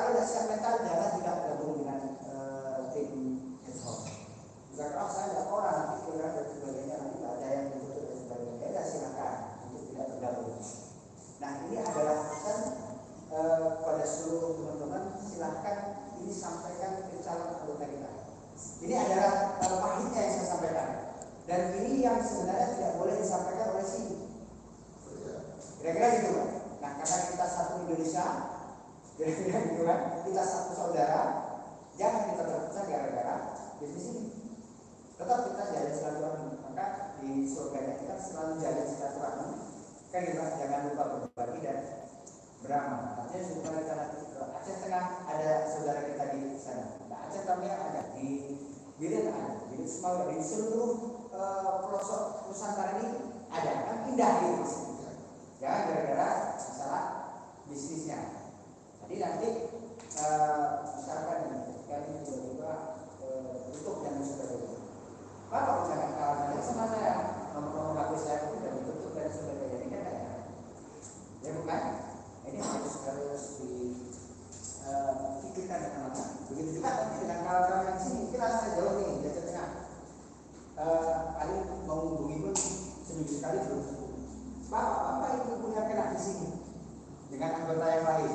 kalau tidak siap mental jangan tidak gabung dengan tim ad hoc. Jika kalau saya tidak orang nanti kurang dan sebagainya nanti ada yang ditutup dan sebagainya, ya silakan untuk tidak bergabung. Nah ini adalah pesan pada seluruh teman-teman, silahkan ini sampaikan ke calon anggota kita. Ini adalah pahitnya yang saya sampaikan, dan ini yang sebenarnya tidak boleh disampaikan oleh si kira-kira gitu kan. Nah karena kita satu Indonesia, kira-kira gitu kan, kita satu saudara, jangan kita terpecah gara-gara bisnis ini. Tetap kita jalan silaturahmi, maka di surganya kita selalu jalan silaturahmi kan gitu kan, jangan lupa berbagi dan beramal. Artinya supaya kita nanti Aceh Tengah ada saudara kita di sana, nah Aceh Tamiang ada, di Biren ada, di Sumatera, di seluruh pelosok Nusantara ini ada, kan indah gitu mas. Jangan gara-gara masalah bisnisnya. Jadi nanti misalkan kan tiba-tiba tutup dan sebagainya. Bapak jangan kalah sama saya, nomor HP saya pun sudah ditutup dan sebagainya. Ini kan ada, ya bukan? Ini harus dipikirkan dengan matang. Begitu juga nanti dengan kawan-kawan yang sini, kita saya jauh nih di Aceh Tengah. Kali mau menghubungi pun seminggu sekali belum. Bapak itu punya kena di sini dengan anggota yang lain.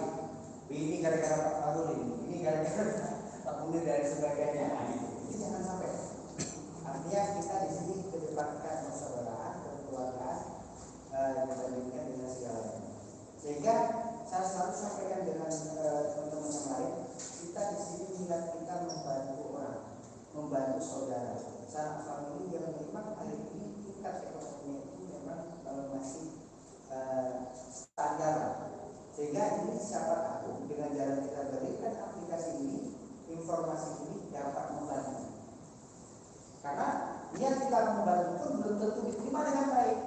Ini gara-gara Pak Farul ini gara-gara Pak Munir dan sebagainya. Nah, gitu. Jadi jangan sampai. Artinya kita di sini kedepankan persaudaraan, kekeluargaan, dibandingkan dengan segalanya. Sehingga saya selalu sampaikan dengan teman-teman yang lain, kita di sini niat kita membantu orang, membantu saudara. Saat famili yang memang hari ini tingkat ekonominya itu memang masih standar. Sehingga ini siapa tahu dengan jalan kita berikan aplikasi ini, informasi ini dapat membantu. Karena niat kita membantu pun belum tentu diterima dengan baik.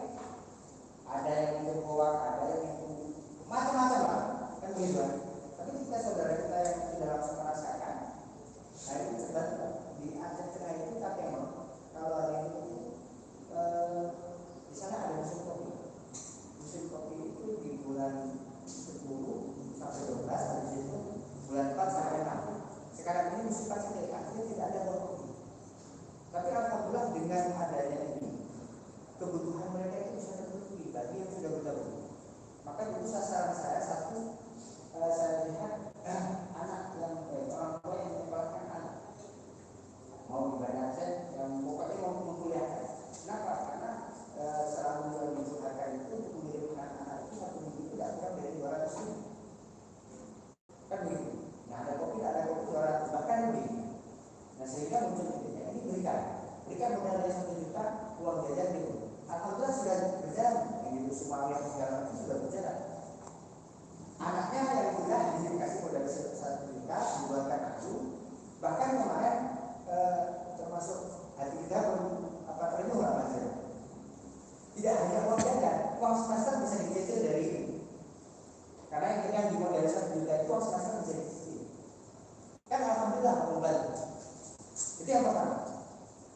Ada yang menjawab, ada yang macam-macam lah, kan begitu. Tapi kita saudara kita yang tidak langsung merasakan, nah itu sebab di Aceh Tengah itu KPM. Kalau hari ini di sana ada musim kopi. Musim kopi itu di bulan 10 sampai 12, habis itu bulan 4 sampai 6. Sekarang ini musim pasir, artinya tidak ada kopi. Tapi alhamdulillah dengan adanya ini, kebutuhan mereka itu bisa terpenuhi bagi yang sudah bergabung. Maka itu sasaran saya satu, saya lihat anak yang orang tua yang menyekolahkan anak mau di Banda Aceh yang pokoknya mau menguliahkan. Kenapa? Karena selalu yang diusahakan itu mengirimkan anak itu satu minggu tidak kurang dari 200.000. Kan begitu. Nah ada kopi 200 bahkan lebih. Nah sehingga muncul idenya ini berikan modal dari 1 juta uang jajan gitu. Alhamdulillah sudah berjalan. Ini semua yang segala macam sudah berjalan. Anaknya yang kuliah dikasih modal 1 juta dibuatkan aku. Bahkan kemarin termasuk hati kita ternyuh aja. Tidak hanya uang jajan, uang semester bisa dicicil dari ini. Karena yang kita dimodal 1 juta itu uang semester bisa dicicil. Kan alhamdulillah membantu. Itu yang pertama.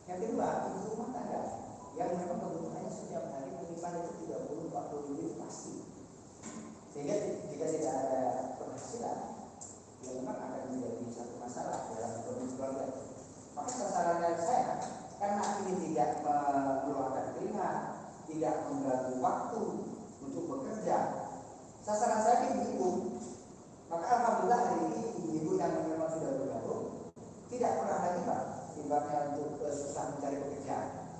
Yang kedua, ibu rumah tangga yang memang kebutuhannya setiap hari minimal itu 30-40 ribu itu pasti. Sehingga jika tidak ada penghasilan, ya memang akan menjadi satu masalah dalam ekonomi keluarga. Maka sasaran saya, karena ini tidak meluangkan telinga, tidak mengganggu waktu untuk bekerja, sasaran saya ini ibu. Maka alhamdulillah hari ini ibu-ibu yang memang sudah bergabung tidak pernah lagi Pak timbangnya untuk susah mencari pekerjaan.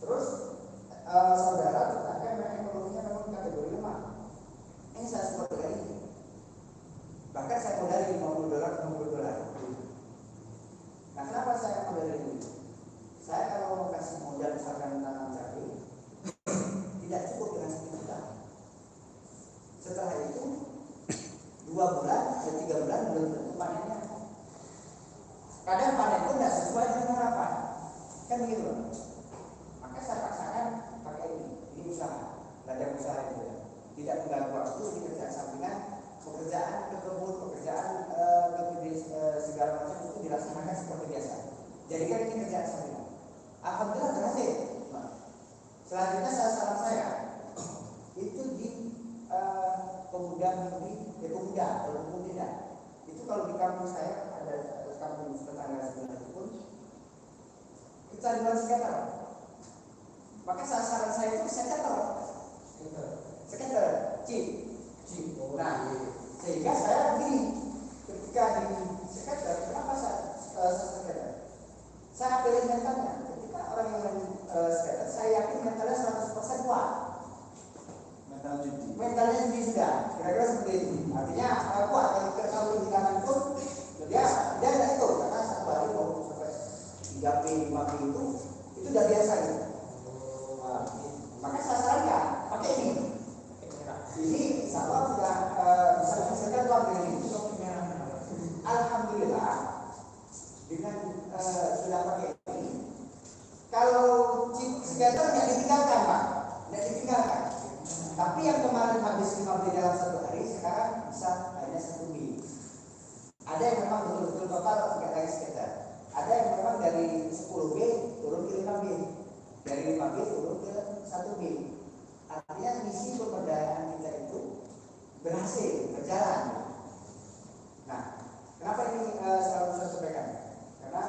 Terus saudara tetangga memang ekonominya memang kategori lemah. Ini saya sebut dengan ini. Bahkan saya modal $50. Nah kenapa saya modal ini? Saya kalau mau kasih modal misalkan tanam cabai, tidak cukup dengan 1 juta. Setelah itu 2 bulan atau 3 bulan belum tentu panennya. Kadang panen pun tidak sesuai dengan harapan. Kan begitu. Maka saya paksakan pakai ini usaha, ladang usaha itu. Tidak mengganggu waktu, ini kerjaan sampingan, pekerjaan ke kebun, pekerjaan segala macam itu dilaksanakan seperti biasa. Jadi kan ini kerjaan sampingan. Alhamdulillah berhasil. Selanjutnya sasaran saya itu di pemuda walaupun tidak. Itu kalau di kampung saya ada kampung tetangga sebelah itu pun kecanduan skater. Maka sasaran saya itu skater, chip. Nah, sehingga saya begini, ketika di skater, kenapa saya skater? Saya pilih mentalnya. Ketika orang yang main skater, saya yakin mentalnya 100% kuat. Mentalnya judi sudah, kira-kira seperti itu. Artinya kuat. Kalau di kanan pun dia ada itu, karena satu hari mau sampai 3P, 5P itu udah biasa gitu. Maka sasarannya pakai ini. Ini insya Allah sudah bisa diselesaikan uang dengan ini. Alhamdulillah dengan sudah pakai ini. Kalau chip skater nggak ditinggalkan Pak, nggak ditinggalkan. Tapi yang kemarin habis 5 dalam satu hari sekarang bisa hanya 1 mili. Ada yang memang betul-betul total tidak lagi skater. Ada yang memang dari 10B turun ke 5B, dari 5B turun ke 1B. Artinya misi pemberdayaan kita itu berhasil berjalan. Nah, kenapa ini selalu saya sampaikan? Karena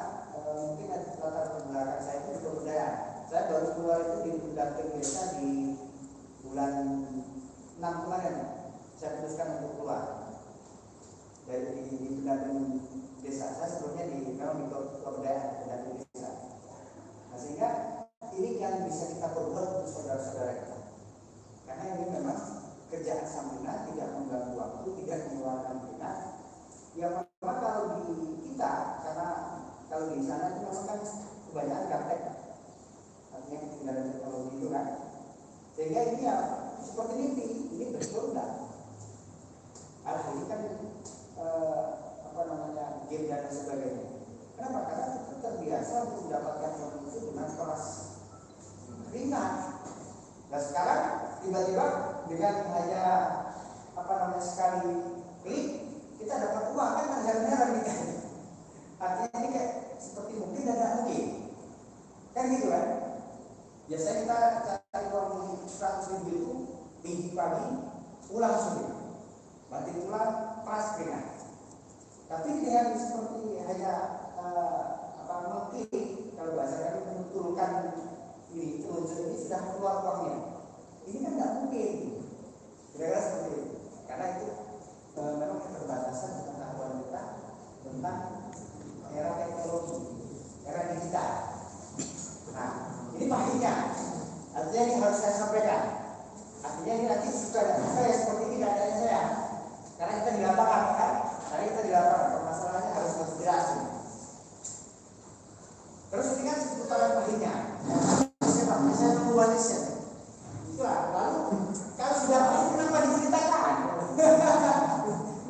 mungkin latar belakang saya itu pemberdayaan. Saya baru keluar itu di pendamping desa di bulan 6 kemarin. Saya putuskan untuk keluar dari di pendamping desa. Saya sebelumnya memang di pemberdayaan pendamping desa. Nah, sehingga ini yang bisa kita perbuat untuk saudara-saudara kita. Karena ini memang kerjaan sampingan, tidak mengganggu waktu, tidak mengeluarkan keringat. Yang memang kalau di kita, karena kalau di sana itu memang kan kebanyakan gaptek, artinya ketinggalan teknologi itu kan. Sehingga ini ya seperti ini betul enggak? Ini kan game dan sebagainya. Kenapa? Karena kita terbiasa untuk mendapatkan uang itu dengan keras ringan. Dan sekarang tiba-tiba dengan hanya sekali klik kita dapat uang kan benar-benar gitu. Artinya ini kayak seperti mungkin dan tidak mungkin. Kan gitu kan? Biasanya kita cari uang 100.000 itu minggu pagi pulang sore. Berarti pulang pas ringan. Tapi dengan seperti hanya mungkin kalau bahasa kami menutulkan ini unsur ini sudah keluar uangnya. Ini kan tidak mungkin. Kira-kira seperti itu. Karena itu memang keterbatasan pengetahuan kita tentang era teknologi, era digital. Nah, ini pahitnya. Artinya ini harus saya sampaikan. Artinya ini nanti suka saya seperti tidak adanya saya. Karena kita di lapangan kan. Karena kita di lapangan, permasalahannya harus jelas. Terus ini kan seputaran pahitnya. Saya nunggu warisnya. Itulah. Lalu kalau sudah pahit kenapa diceritakan?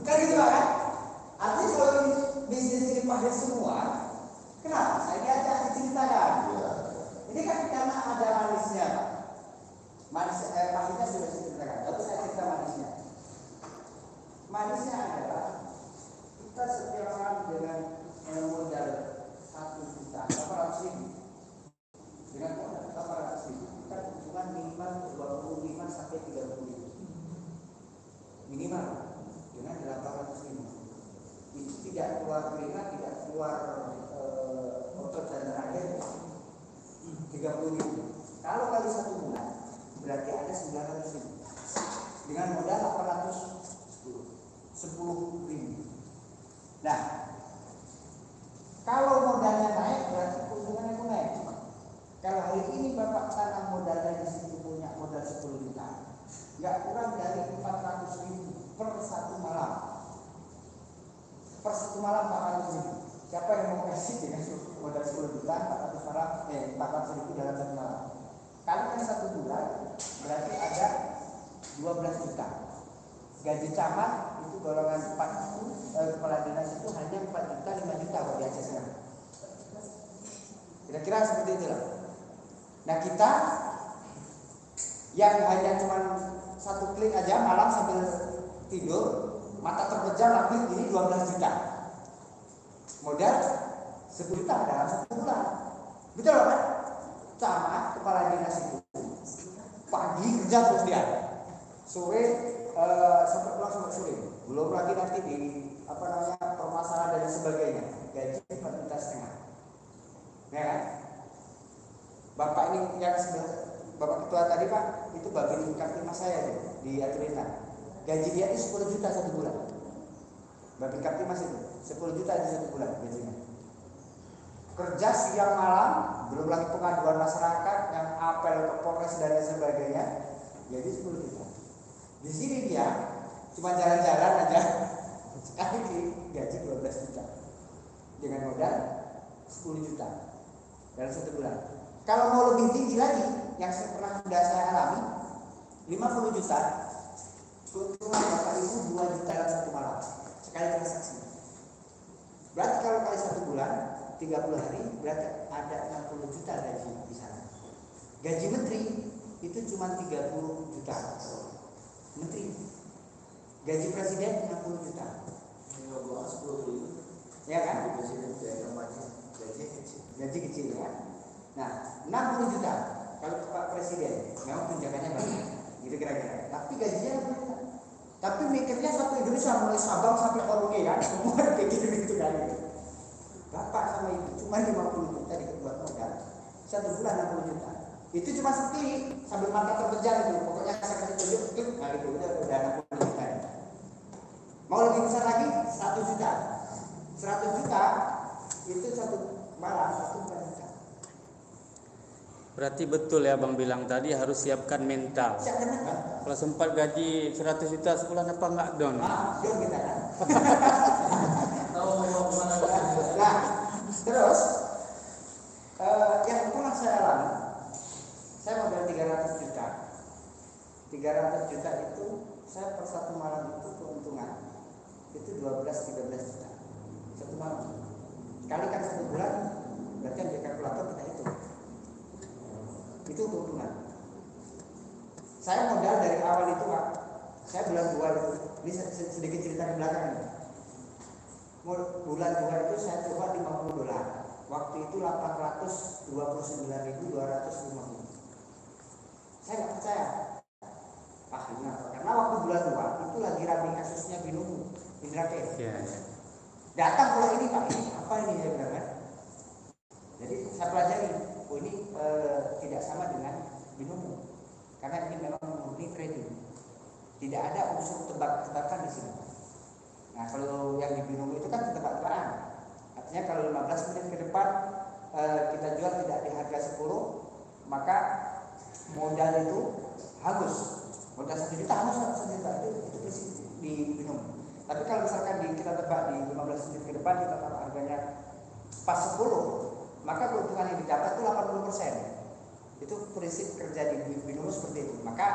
Kan gitu kan? Artinya kalau bisnis ini pahit semua, kenapa saya diajak diceritakan? Ini kan karena ada manisnya, Pak. Pahitnya sudah diceritakan. Lalu saya cerita manisnya. Manisnya adalah kita setiap orang dengan modal 1.800.000 dengan modal 800.000 kita kebutuhan minimal 25 sampai 30.000 minimal dengan 800.000 itu tidak keluar keringat, tidak keluar otot dan tenaga 30.000. Kalau kali 1 bulan berarti ada 900.000 dengan modal 10.000. Nah, kalau modalnya naik berarti keuntungannya pun naik. Kalau hari ini Bapak tanam modalnya di situ punya modal 10 juta, nggak kurang dari 400.000 per satu malam. Per satu malam 400.000. Siapa yang mau kasih dengan modal 10 juta 400.000 dalam satu malam? Kalau kan 1 bulan berarti ada 12 juta. Gaji camat itu golongan 4 kepala dinas itu hanya 4 juta 5 juta kalau di Aceh sekarang. Kira-kira seperti itulah. Nah kita yang hanya cuma 1 klik aja malam sambil tidur mata terpejam lagi ini 12 juta. Modal 10 juta dalam 1 bulan. Betul kan? Camat kepala dinas itu pagi kerja terus dia, sore sampai pulang sampai sore. Belum lagi nanti di permasalahan dan sebagainya. Gaji 4,5 juta. Ya kan? Bapak ini yang Bapak ketua tadi Pak, itu bagian Kaptimas saya di Atlanta. Gaji dia itu 10 juta satu bulan. Bagian Kaptimas itu 10 juta di satu bulan gajinya. Kerja siang malam, belum lagi pengaduan masyarakat yang apel ke Polres dan sebagainya, jadi 10 juta. Di sini dia cuma jalan-jalan aja, sekali gaji 12 juta dengan modal 10 juta dalam satu bulan. Kalau mau lebih tinggi lagi, yang sudah saya alami, 50 juta, keuntungan Bapak Ibu 2 juta dalam satu malam sekali transaksi. Berarti kalau kali satu bulan 30 hari berarti ada 60 juta gaji di sana. Gaji menteri itu cuma 30 juta. Menteri. Gaji presiden 60 juta. Ya kan? Gaji kecil ya. Nah, 60 juta kalau Pak Presiden memang tunjangannya banyak. Gitu kira-kira. Tapi gajinya 60 juta. Tapi mikirnya satu Indonesia mulai Sabang sampai Merauke kan, semua kayak gitu kan. Bapak sama ibu cuma 50 juta dikebuat modal, satu bulan 60 juta. Itu cuma sekali sambil mata terpejam itu. Pokoknya saya kasih tunjuk klik, nah itu udah 60 juta. Mau lebih besar lagi 100 juta. 100 juta itu satu malam 1 juta. Berarti betul ya Bang bilang tadi harus siapkan mental. Siapkan mental. Kalau sempat gaji 100 juta sebulan apa enggak down? Down kita kan. Nah, terus yang pernah saya alami, saya modal 300 juta. 300 juta itu saya per satu malam itu keuntungan itu 12-13 juta satu malam. Kalikan satu bulan, berarti yang di kalkulator kita itu keuntungan. Saya modal dari awal itu Pak, saya bulan 2 itu, ini sedikit cerita di belakang ini. Bulan 2 itu saya coba $50. Waktu itu 829.250. Saya nggak percaya. Karena waktu bulan 2 itu lagi ramai kasusnya Binomo, Indra Kents. Datang kalau ini Pak, ini apa ini saya bilang kan. Jadi saya pelajari, ini tidak sama dengan Binomo. Karena ini memang murni trading. Tidak ada unsur tebak-tebakan di sini. Nah, kalau yang di Binomo itu kan tebak-tebakan. Artinya kalau 15 menit ke depan kita jual tidak di harga 10, maka modal itu hangus. Modal 1 juta hangus 1 juta itu prinsip di Binomo. Tapi kalau misalkan kita tebak di 15 menit ke depan kita taruh harganya pas 10, maka keuntungan yang didapat itu 80%. Itu prinsip kerja di Binomo seperti itu. Maka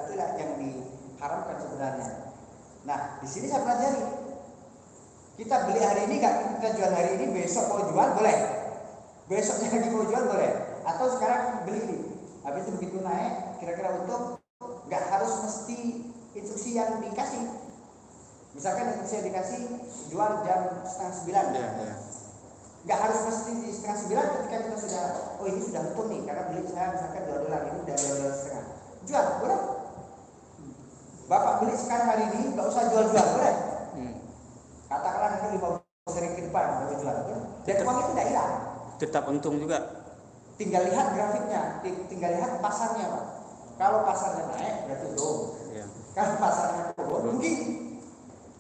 itulah yang diharapkan sebenarnya. Nah, di sini saya pelajari. Kita beli hari ini nggak, kita jual hari ini, besok mau jual boleh. Besoknya lagi mau jual boleh. Atau sekarang beli ini. Habis itu begitu naik, kira-kira untung, nggak harus mesti instruksi yang dikasih. Misalkan instruksi yang dikasih jual jam 8:30. Nggak harus mesti di 8:30 ketika kita sudah, oh ini sudah untung nih, karena beli saya misalkan $2, ini udah $2.50. Jual, boleh. Bapak beli sekarang hari ini, nggak usah jual-jual, boleh. Katakanlah nanti 15 hari ke depan baru jual, boleh. Dan uang itu tidak hilang. Tetap untung juga. Tinggal lihat grafiknya, tinggal lihat pasarnya Pak. Kalau pasarnya naik, berarti untung. Kalau pasarnya turun, rugi.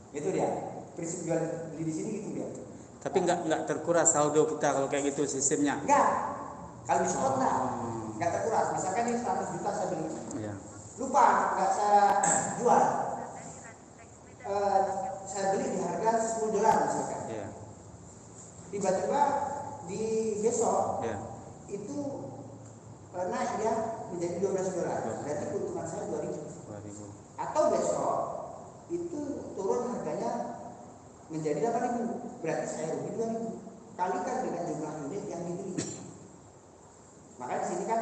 Itu dia. Prinsip jual beli di sini gitu dia. Tapi nggak terkuras saldo kita kalau kayak gitu sistemnya. Enggak. Kalau di spot nggak terkuras. Misalkan ini 100 juta saya beli. Lupa nggak saya jual. Saya beli di harga $10 misalkan. Tiba-tiba di besok itu naik dia menjadi $12. Berarti keuntungan saya 2.000. Atau besok itu turun harganya menjadi 8.000. Berarti saya rugi 2.000. Kalikan dengan jumlah unit yang dibeli. Maka di sini kan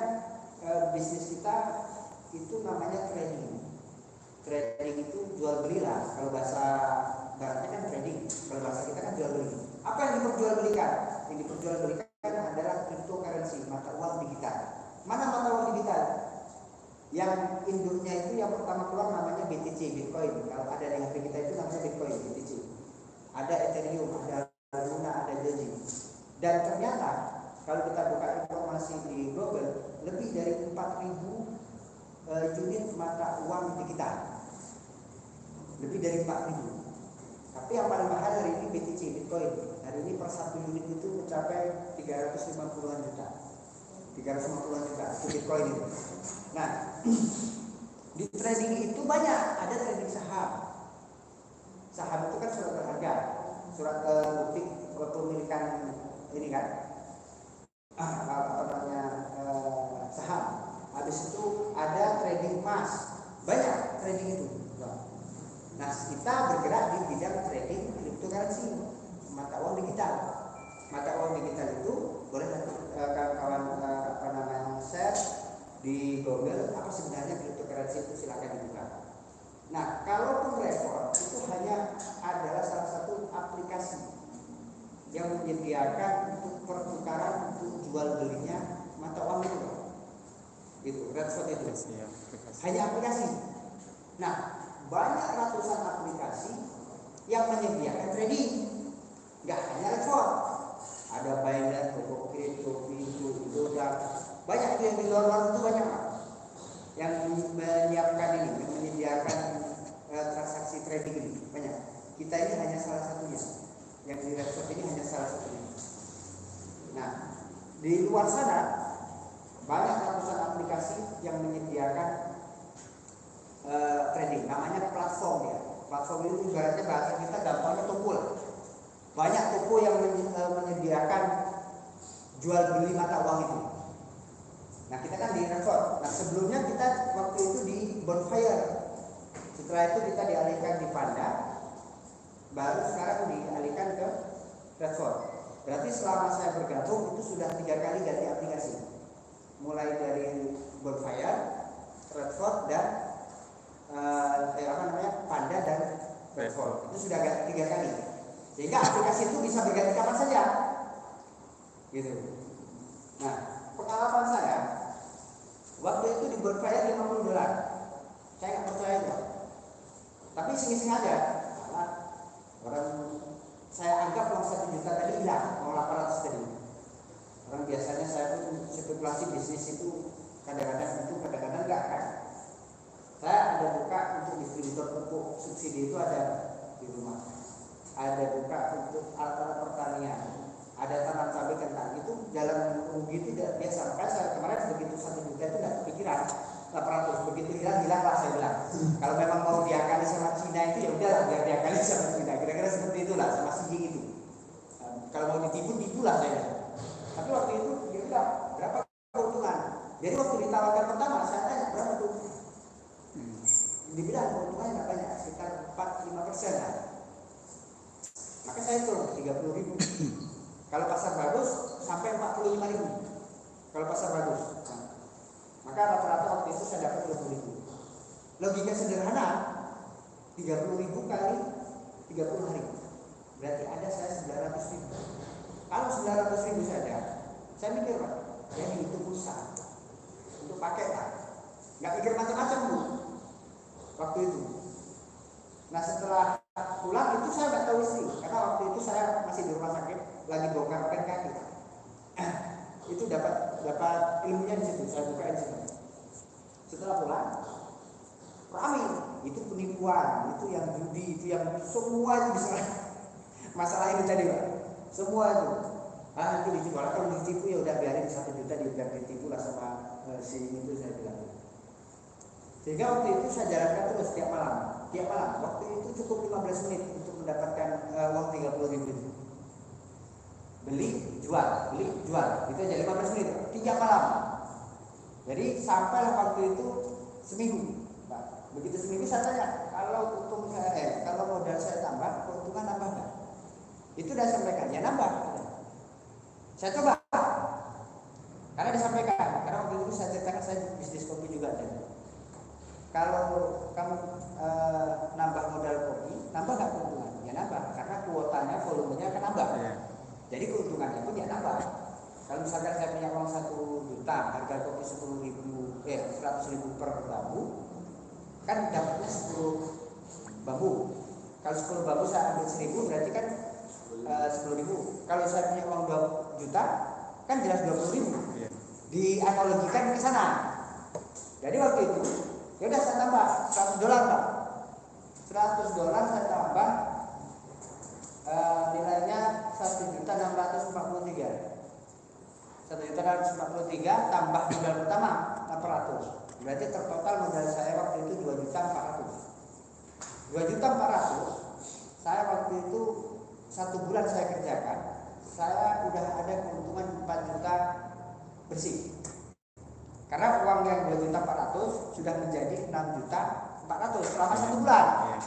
bisnis kita itu namanya trading. Trading itu jual beli lah. Kalau bahasa baratnya kan trading. Kalau bahasa kita kan jual beli. Apa yang diperjualbelikan? Yang diperjualbelikan adalah cryptocurrency, mata uang digital. Mana mata uang digital? Yang induknya itu yang pertama keluar namanya BTC, Bitcoin. Kalau ada di HP kita itu namanya Bitcoin, BTC. Ada Ethereum, ada Luna, ada Doji. Dan ternyata kalau kita buka informasi di Google, lebih dari 4.000 unit mata uang digital. Lebih dari 4.000. Tapi yang paling mahal hari ini BTC, Bitcoin. Hari ini per satu unit itu mencapai 350-an juta. 350-an juta itu Bitcoin itu. Nah, di trading itu banyak, ada trading saham. Saham itu kan surat berharga, surat bukti kepemilikan ini kan, apa namanya, saham. Habis itu ada trading emas, banyak trading itu. Nah, kita bergerak di bidang trading cryptocurrency, mata uang digital. Mata uang digital itu boleh kawan-kawan apa namanya share di Google apa sebenarnya cryptocurrency itu, silakan dibuka. Nah, kalaupun Revolut itu hanya adalah salah satu aplikasi yang menyediakan untuk pertukaran untuk jual belinya mata uang itu Revolut itu hanya aplikasi. Nah, banyak ratusan aplikasi yang menyediakan trading, nggak hanya Revolut. Ada Binance, Tokyo, Crypto, Dolar, banyak itu yang di luar itu banyak yang menyiapkan ini, yang menyediakan transaksi trading ini banyak. Kita ini hanya salah satunya, yang di Revolut ini hanya salah satunya. Nah, di luar sana banyak ratusan aplikasi yang menyediakan trading, namanya platform ya. Platform itu ibaratnya bahasa kita gampangnya toko. Banyak toko yang menyediakan jual beli mata uang itu. Nah, kita kan di Revolut. Nah, sebelumnya kita waktu itu di Bonfire. Setelah itu kita dialihkan di Panda. Baru sekarang dialihkan ke Revolut. Berarti selama saya bergabung itu sudah 3 kali ganti aplikasi. Mulai dari Bonfire, Revolut dan Panda dan Revolut. Itu sudah 3 kali. Sehingga aplikasi itu bisa berganti kapan saja. Gitu. Nah, pengalaman saya waktu itu di Bonfire $50. Saya nggak percaya itu, tapi iseng-iseng aja. Karena orang saya anggap uang 1 juta tadi hilang, uang 800 tadi. Orang biasanya saya pun spekulasi bisnis itu kadang-kadang enggak kan. Saya ada buka untuk distributor pupuk subsidi itu ada di rumah. Ada buka untuk alat pertanian, ada tanam cabai kentang, itu jalan rugi itu tidak biasa. Makanya saya kemarin begitu 1 juta itu tidak kepikiran 800, begitu hilang lah saya bilang. Kalau memang mau diakali sama Cina itu ya udahlah biar diakali sama Cina, kira-kira seperti itulah, sama si itu. Kalau mau ditipu lah saya. Tapi waktu itu dia bilang berapa keuntungan. Jadi waktu ditawarkan pertama saya tanya berapa tuh? Dibilang keuntungannya nggak banyak, sekitar 4-5% lah. Maka saya hitung 30.000. Kalau pasar bagus sampai 45.000. Kalau pasar bagus. Nah, maka rata-rata waktu itu saya dapat 20.000. Logika sederhana, 30.000 kali 30 hari. Berarti ada saya 900.000. Kalau 900.000 saja, saya mikir Pak, jadi itu pulsa untuk pakai Pak. Nggak pikir macam-macam Bu. Waktu itu. Nah, setelah pulang itu saya nggak tahu istri, karena waktu itu saya masih di rumah sakit, lagi bongkar kaki. Itu dapat ilmunya di situ, saya bukain di situ. Setelah pulang, ramai itu penipuan, itu yang judi, itu yang semua itu bisa. Masalah ini tadi Pak, semua itu. Itu ditipu, kalau ditipu ya udah biarin 1 juta biar ditipu lah sama si itu saya bilang. Sehingga waktu itu saya jalankan terus tiap malam. Waktu itu cukup 15 menit untuk mendapatkan uang 30.000 itu. Beli, jual, itu aja 15 menit tiap malam. Jadi sampai waktu itu seminggu. Nah, begitu seminggu saya tanya, kalau untung saya kalau modal saya tambah, keuntungan nambah nggak? Itu udah sampaikan, ya nambah. Saya coba, karena disampaikan, karena waktu itu saya ceritakan saya bisnis kopi juga ada. Kalau kamu nambah modal kopi, nambah nggak keuntungan? Ya nambah, karena kuotanya, volumenya akan nambah. Jadi keuntungannya pun ya nambah. Kalau misalkan saya punya uang 1 juta, harga kopi 10.000 100.000 per bambu, kan dapatnya 10 bambu. Kalau 10 bambu saya ambil 1.000 berarti kan 10.000. Kalau saya punya uang 2 juta kan jelas 20.000. Dianalogikan ke sana. Jadi waktu itu ya udah saya tambah $100 Pak. $100 saya tambah nilainya 1.643. 1.643 tambah modal pertama 400. Berarti tertotal modal saya waktu itu 2.400.000. 2.400.000 saya waktu itu 1 bulan saya kerjakan, saya udah ada keuntungan 4 juta bersih. Karena uang yang 2.400.000 sudah menjadi 6.400.000 selama 1 bulan.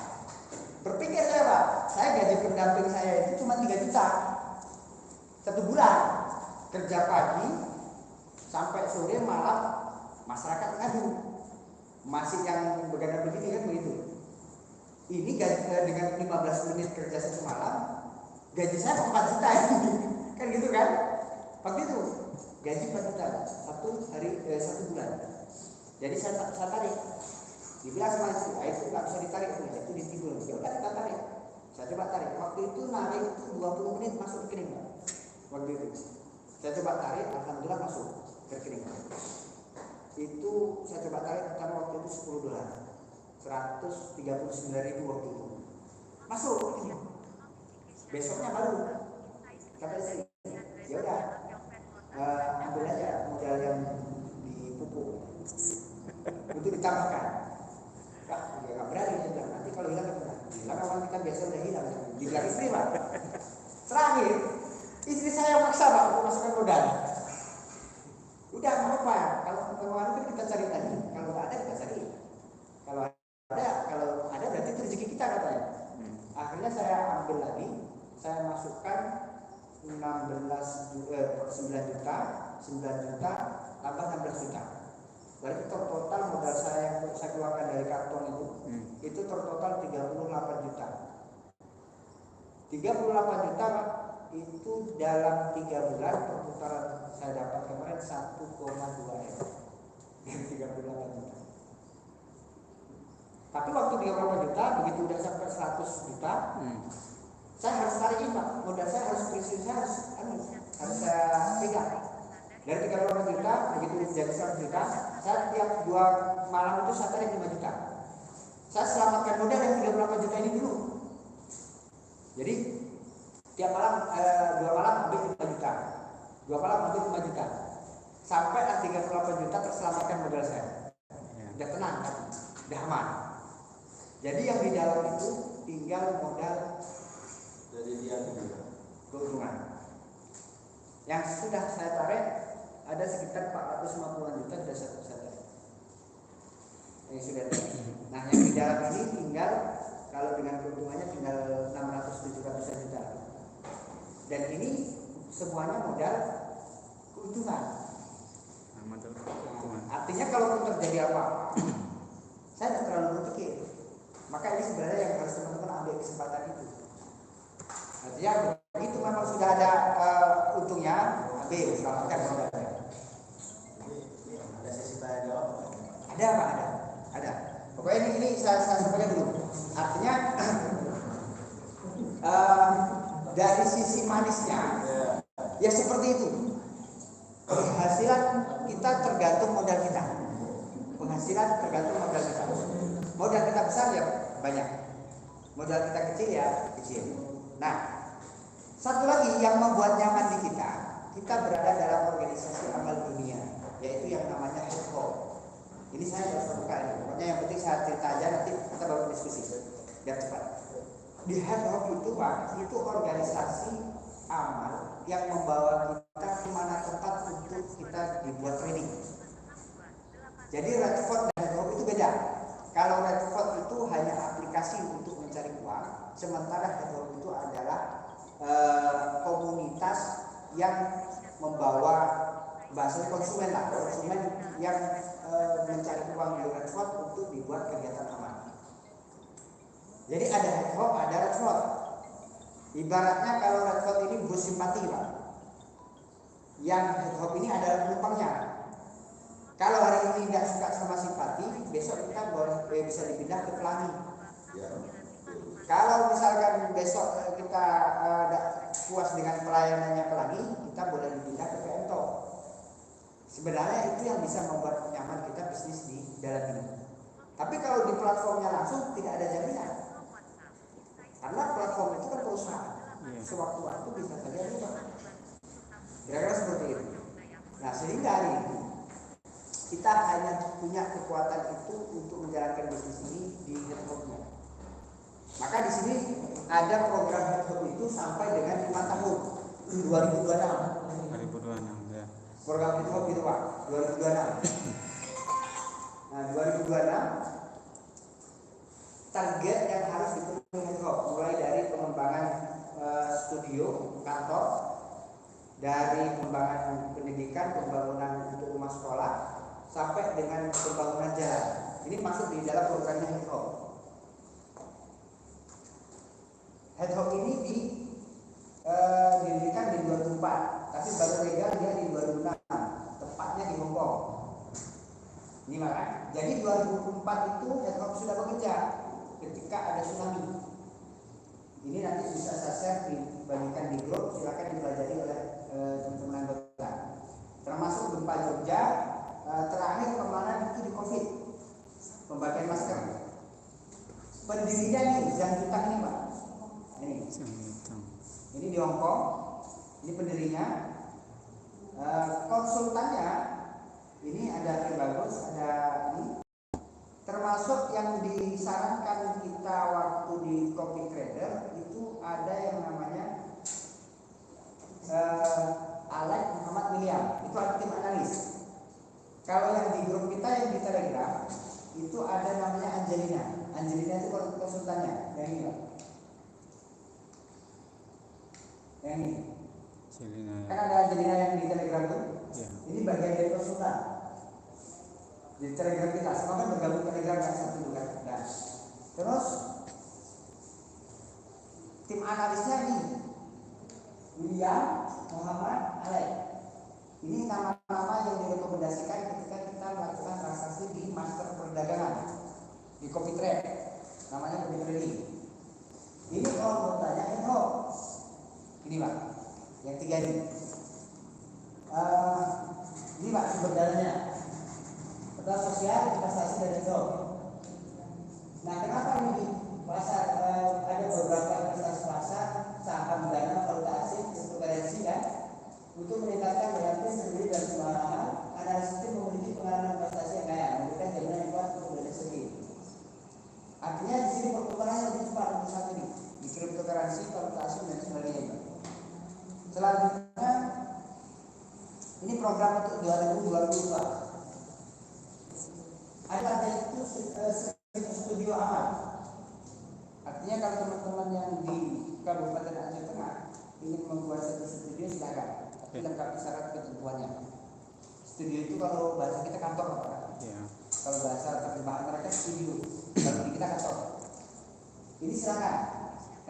Berpikir saya Pak, saya gaji pendamping saya itu cuma 3 juta 1 bulan. Kerja pagi sampai sore malam masyarakat ngadu. Masih yang begadang begini kan begitu. Ini gaji dengan 15 menit kerja 1 malam, gaji saya 4 juta ini. Kan gitu kan? Waktu itu gaji 4 juta 1 bulan. Jadi saya tarik. Dibilang sama istri, itu nggak bisa ditarik, itu ditimbul. Ya udah kita tarik. Saya coba tarik. Waktu itu narik itu 20 menit masuk rekening Pak. Waktu itu saya coba tarik, alhamdulillah masuk rekening. Itu saya coba tarik karena waktu itu $10, 139.000 waktu itu masuk rekening. Besoknya baru kata istri, ya udah ambil aja modal yang dipupuk untuk ditambahkan. Dia nggak berani, dia bilang nanti kalau hilang awal kita biasa udah hilang. Dibilang istri Pak. Terakhir istri saya maksa Pak untuk masukkan modal. Udah nggak apa-apa, kalau keuangan kan kita cari tadi, kalau nggak ada kita cari. Kalau ada berarti itu rezeki kita katanya. Akhirnya saya ambil lagi, saya masukkan 9 juta tambah 16 juta. Berarti total modal saya yang saya keluarkan dari karton itu tertotal 38 juta. 38 juta itu dalam 3 bulan perputaran saya dapat kemarin 1,2 M dari 38 juta. Tapi waktu 38 juta begitu udah sampai 100 juta, saya harus tarik Pak. Modal saya harus prinsip saya harus saya pegang. Dari 38 juta begitu jadi 100 juta, saya tiap 2 malam itu saya tarik 5 juta. Saya selamatkan modal yang 38 juta ini dulu. Jadi tiap malam 2 malam ambil 5 juta, 2 malam ambil 5 juta, sampai 38 juta terselamatkan modal saya. Udah tenang kan, udah aman. Jadi yang di dalam itu tinggal modal dari dia keuntungan. Yang sudah saya tarik ada sekitar 450 juta sudah saya tarik. Yang sudah tarik. Nah yang di dalam ini tinggal kalau dengan keuntungannya tinggal 600-700 juta. Dan ini semuanya modal keuntungan. Artinya kalau terjadi apa, saya tidak terlalu berpikir. Maka ini sebenarnya yang harus teman-teman ambil kesempatan itu. Artinya begitu memang sudah ada untungnya, ambil selamatkan modalnya. Ada sesi tanya jawab? Ada Pak, ada. Pokoknya ini saya sampaikan dulu. Artinya dari sisi manisnya, ya seperti itu. Penghasilan kita tergantung modal kita. Penghasilan tergantung modal kita. Modal kita besar ya banyak. Modal kita kecil ya kecil. Nah, satu lagi yang membuat nyaman di kita berada dalam organisasi amal dunia, yaitu yang namanya HEDHOC. Ini saya harus terbuka ini. Pokoknya yang penting saya cerita aja, nanti kita baru diskusi biar cepat. Di HEDHOC itu Pak, itu organisasi amal yang membawa kita ke mana tempat untuk kita dibuat training. Jadi Redford dan HEDHOC itu beda. Kalau Redford itu hanya aplikasi untuk mencari uang, sementara HEDHOC itu adalah komunitas yang membawa bahasa konsumen yang mencari uang di Redford untuk dibuat kegiatan amal. Jadi ada HEDHOC, ada Redford. Ibaratnya kalau Redford ini bus simpati Pak, yang HEDHOC ini adalah penumpangnya. Kalau hari ini nggak suka sama simpati, besok kita boleh bisa dipindah ke pelangi. Ya. Kalau misalkan besok kita nggak puas dengan pelayanannya pelangi, kita boleh dipindah ke PMTO. Sebenarnya itu yang bisa membuat nyaman kita bisnis di dalam ini. Tapi kalau di platformnya langsung tidak ada jaminan, karena platform itu kan perusahaan. Sewaktu-waktu bisa saja berubah. Kira-kira seperti itu. Nah, sehingga hari ini kita hanya punya kekuatan itu untuk menjalankan bisnis ini di networknya. Maka di sini ada program network itu sampai dengan 5 tahun 2026. 2026 ya. Program network itu Pak 2026. Nah 2026 target yang harus dipenuhi network mulai dari pengembangan studio kantor, dari pengembangan pendidikan, pembangunan untuk rumah sekolah, sampai dengan pembangunan jalan. Ini masuk di dalam programnya Headhawk. Headhawk ini didirikan di 2004, tapi baru legal dia di 2006, tepatnya di Hong Kong. Ini maka, jadi 2004 itu Headhawk sudah bekerja ketika ada tsunami. Ini nanti bisa saya share dibagikan di grup, silakan dipelajari oleh teman-teman anggota. Termasuk gempa Jogja, terakhir kemana itu di COVID, pembagian masker. Pendirinya nih, Zhang Yutang ini Pak. Ini di Hong Kong, ini pendirinya. Konsultannya ini ada yang bagus, ada ini. Termasuk yang disarankan kita waktu di Copy Trader itu ada yang namanya Alex Muhammad William, itu ada tim analis. Kalau yang di grup kita yang di Telegram itu ada namanya Angelina. Angelina itu konsultannya, yang ini Pak. Yang ini. Angelina. Kan ada Angelina yang di Telegram tuh. Ya. Ini bagian dari konsultan. Di Telegram kita, semua kan bergabung Telegram yang satu juga. Nah, terus tim analisnya ini William Muhammad Alex. Ini nama-nama yang direkomendasikan ketika kita melakukan transaksi di master perdagangan di Copy Trade. Namanya Copy Trading. Ini kalau mau tanya Headhawk. Ini Pak, yang 3 ini. Ini Pak sumber dananya. Pertama sosial, investasi dan Headhawk. Nah, kenapa ini di pasar ada beberapa investasi pasar, saham, dana, valuta asing, cryptocurrency kan? Untuk meningkatkan daya beli sendiri dan sembarangan, analisis itu memiliki pengalaman investasi yang kaya, memberikan jaminan yang kuat untuk berada sendiri. Artinya di sini perputaran lebih cepat untuk saat ini di cryptocurrency, valuta asing dan sebagainya. Selanjutnya, ini program untuk 2022. Ada itu studio amal. Artinya kalau teman-teman yang di Kabupaten Aceh Tengah ingin membuat satu studio silakan. Tapi lengkapi syarat ketentuannya. Studio itu kalau bahasa kita kantor Pak. Ya. Kalau bahasa terjemahan mereka studio. Kalau di kita kantor. Ini silakan.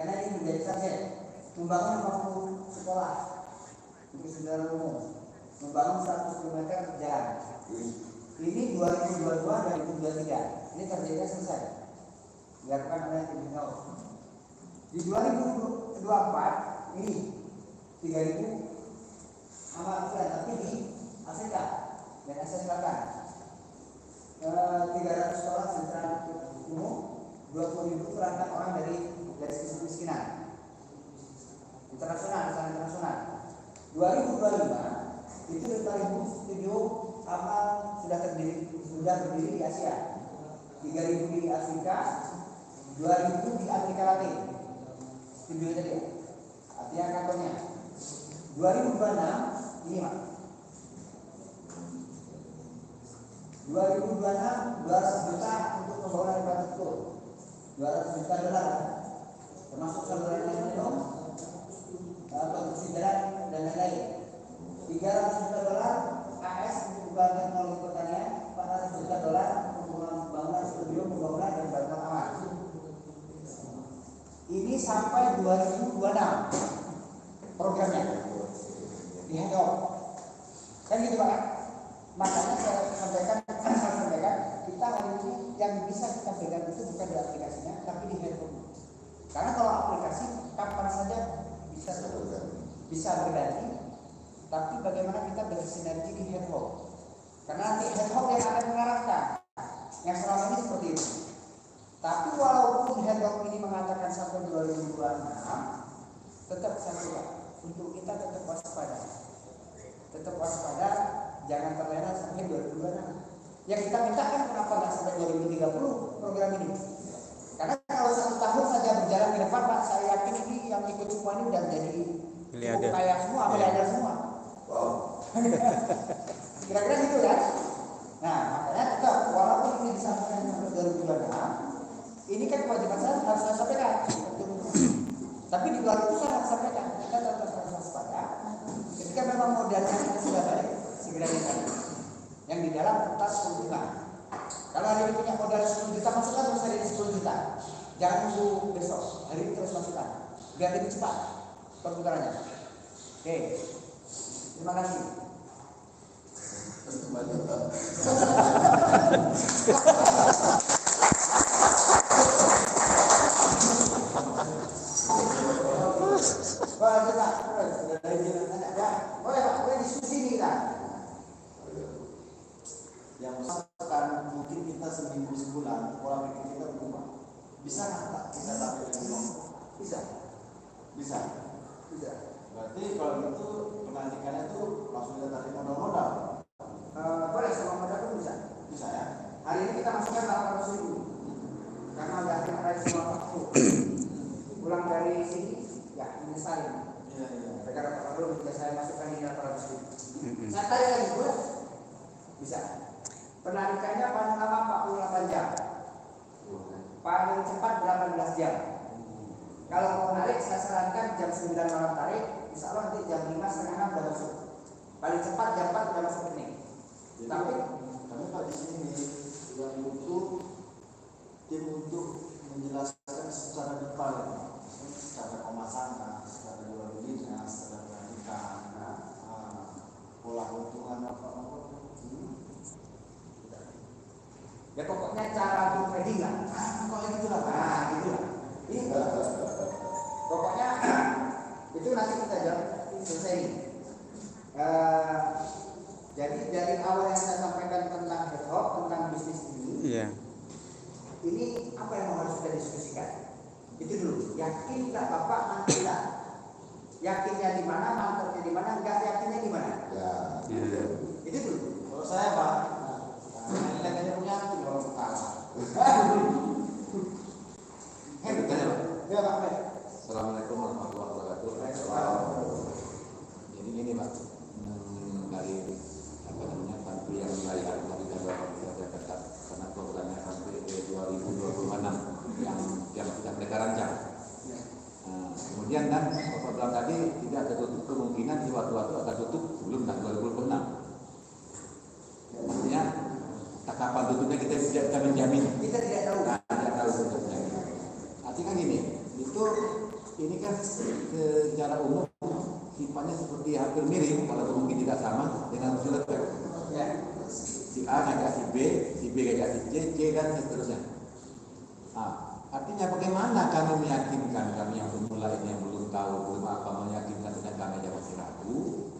Karena ini menjadi target. Membangun 50 sekolah untuk saudara umum. Membangun 100 km jalan. Ini 2022 dan 2023. Ini targetnya selesai. Dilakukan oleh Headhawk. Di 2024 ini 3.000 amal Quran, tapi di Afrika dan Asia Selatan. 300 sekolah sentra umum, 20.000 perangkat orang dari kemiskinan. Internasional. 2025 itu 5.000 studio amal sudah berdiri di Asia, 3.000 di Afrika, 2.000 di Amerika Latin. Studio tadi, artinya kantornya. 2026 ini Pak. 2026 200 juta untuk pembangunan infrastruktur, 200 juta dolar, termasuk saluran air minum, konstruksi jalan dan lain-lain. 300 juta dolar AS untuk pembangunan teknologi pertanian, 400 juta dolar untuk pembangunan studio, pembangunan dan bantuan aman. Ini sampai 2026 programnya di Headhawk. Kan gitu Pak? Makanya saya sampaikan, kita hari ini yang bisa kita pegang itu bukan di aplikasinya, tapi di handphone. Karena kalau aplikasi kapan saja bisa berganti, tapi bagaimana kita bersinergi di handphone. Karena nanti handphone yang akan mengarahkan, yang selama ini seperti itu. Tapi walaupun handphone ini mengatakan sampai 2026, tetap satu untuk kita tetap waspada. Tetap waspada, jangan terlena sampai 2026. Yang kita minta kan kenapa nggak sampai 2030 program ini? Karena kalau 1 tahun saja berjalan ke depan, Pak, saya yakin ini yang ikut semua ini udah jadi kaya semua, miliarder semua. Wow. Kira-kira gitu kan? Nah, makanya tetap walaupun ini disampaikan sampai 2026, ini kan kewajiban saya harus saya sampaikan. Tapi di luar itu saya harus sampaikan, kita tetap harus waspada. Ketika memang modalnya kita sudah balik, segera dibalik. Yang di dalam kertas 10 juta. Kalau hari ini punya modal 10 juta, masukkan terus hari ini 10 juta. Jangan tunggu besok, hari ini terus masukkan. Biar lebih cepat perputarannya. Oke, terima kasih. Boleh diskusi nih kita. Yang sekarang mungkin kita seminggu sebulan pola pikir kita berubah. Bisa nggak kita tampil dengan Bisa. Berarti kalau gitu penantikannya tuh langsung kita tarik modal. Boleh sama modal pun bisa. Bisa ya. Hari ini kita masukkan 800.000 karena udah ada semua waktu. Pulang dari sini, ya menyesalin. Iya. Karena kalau juga saya masukkan ini 800.000. Saya tarik lagi boleh. Bisa. Penarikannya paling lama 48 jam. Paling cepat 18 jam. Kalau mau narik, saya sarankan jam 9 malam tarik. Insya Allah nanti jam 5 setengah 6 udah masuk. Paling cepat jam 4 udah masuk rekening. Tapi kami Pak di sini yang butuh tim untuk menjelaskan secara detail, secara pemasangan, secara jual belinya, secara penarikan, pola keuntungan apa. Ya pokoknya cara untuk trading lah. Pokoknya gitulah. Gitulah. Ini pokoknya itu nanti kita jawab selesai ini. Jadi dari awal yang saya sampaikan tentang headhop, tentang bisnis ini, ini apa yang harus kita diskusikan? Itu dulu. Yakin nggak Bapak nanti lah? Yakinnya di mana, mantapnya di mana, nggak yakinnya di mana? Itu dulu. Kalau saya Pak, nilainya punya kalau kalah. Ya Pak. Assalamualaikum warahmatullahi wabarakatuh. Jadi gini Pak, dari bantu yang layak dari Jakarta dekat karena programnya sampai 2026 yang sudah mereka rancang. Kemudian kan Bapak bilang tadi tidak tertutup kemungkinan di waktu-waktu akan tutup sebelum 2026. Maksudnya kapan tutupnya kita tidak bisa menjamin. Kita tidak tahu. Tidak tahu tutupnya. Artinya gini, ini kan secara umum sifatnya seperti hampir mirip, walaupun mungkin tidak sama dengan filter. Ya. Si A ngajak si B ngajak si C dan seterusnya. Artinya bagaimana kami meyakinkan kami yang pemula ini yang belum tahu belum apa meyakinkan dengan kami yang masih ragu.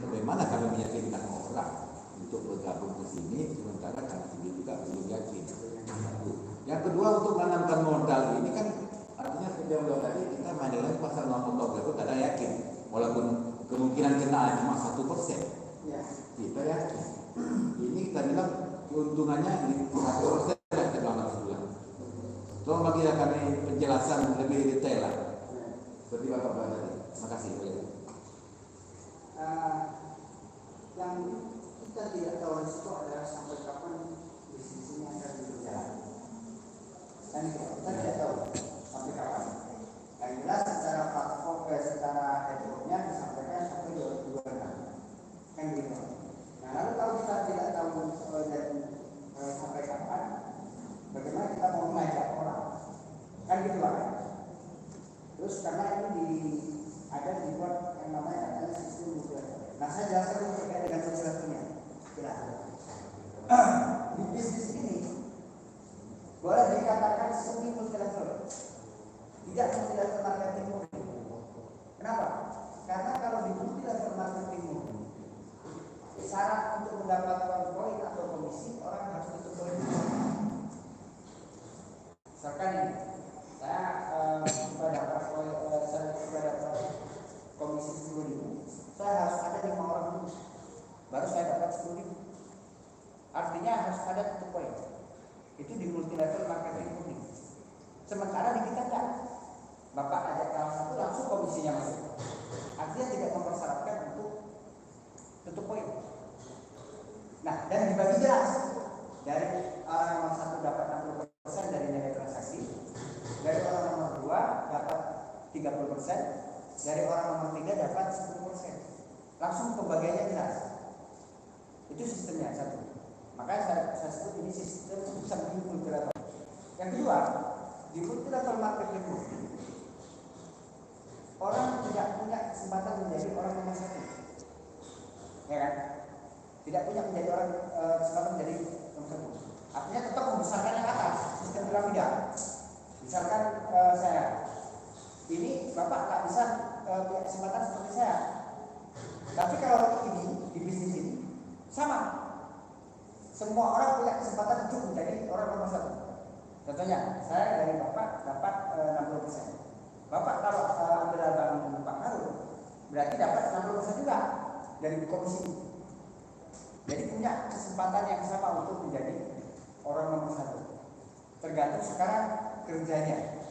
Bagaimana kami meyakinkan orang untuk bergabung ke sini sementara kami sendiri juga belum yakin. Yang kedua untuk menanamkan modal ini kan artinya seperti yang bilang tadi kita main dalam pasar non-top itu kadang yakin walaupun kemungkinan kena cuma 1%. Kita yakin. Ini kita bilang keuntungannya di 1% dalam sebulan. Tolong bagi kami penjelasan lebih detail lah. Seperti Bapak bilang tadi. Terima kasih. Yang kita tidak tahu risiko adalah sampai kapan bisnis ini akan berjalan. Dan kita tidak tahu sampai kapan. Yang jelas secara platform, secara headroomnya disampaikan sampai 2026. Kan gitu. Nah lalu kalau kita tidak tahu dan sampai kapan, bagaimana kita mau mengajak orang? Kan gitu lah. Terus karena ini ada dibuat yang namanya sistem mudah. Nah saya jelaskan terkait dengan sesuatunya. Ya. Di bisnis ini boleh dikatakan semi multilevel, tidak multilevel marketing murni. Kenapa? Karena kalau di multilevel marketing murni, syarat untuk mendapatkan poin atau komisi orang harus tutup poin. Misalkan ini, saya dapat komisi 10.000, saya harus ada 5 orang dulu, baru saya dapat 10.000. Artinya harus ada tutup poin. Itu di multilevel marketing murni. Sementara di kita enggak. Bapak ajak salah satu langsung komisinya masuk. Artinya tidak mempersyaratkan untuk tutup poin. Nah, dan dibagi jelas dari orang nomor 1 dapat 60% dari nilai transaksi, dari orang nomor 2 dapat 30%, dari orang nomor 3 dapat 10%. Langsung pembagiannya jelas. Itu sistemnya satu. Makanya saya sebut ini sistem semi multilevel. Yang kedua, di multilevel marketing murni, orang tidak punya kesempatan menjadi orang nomor 1, ya kan? Tidak punya menjadi orang kesempatan menjadi nomor 1. Artinya tetap membesarkan yang atas, sistem piramida. Misalkan saya, ini bapak nggak bisa punya kesempatan seperti saya. Tapi kalau ini di bisnis ini sama. Semua orang punya kesempatan untuk menjadi orang nomor 1. Contohnya, saya dari bapak dapat 60%. Bapak kalau ambil abang Pak Harun, berarti dapat 60% juga dari komisi. Jadi punya kesempatan yang sama untuk menjadi orang nomor 1. Tergantung sekarang kerjanya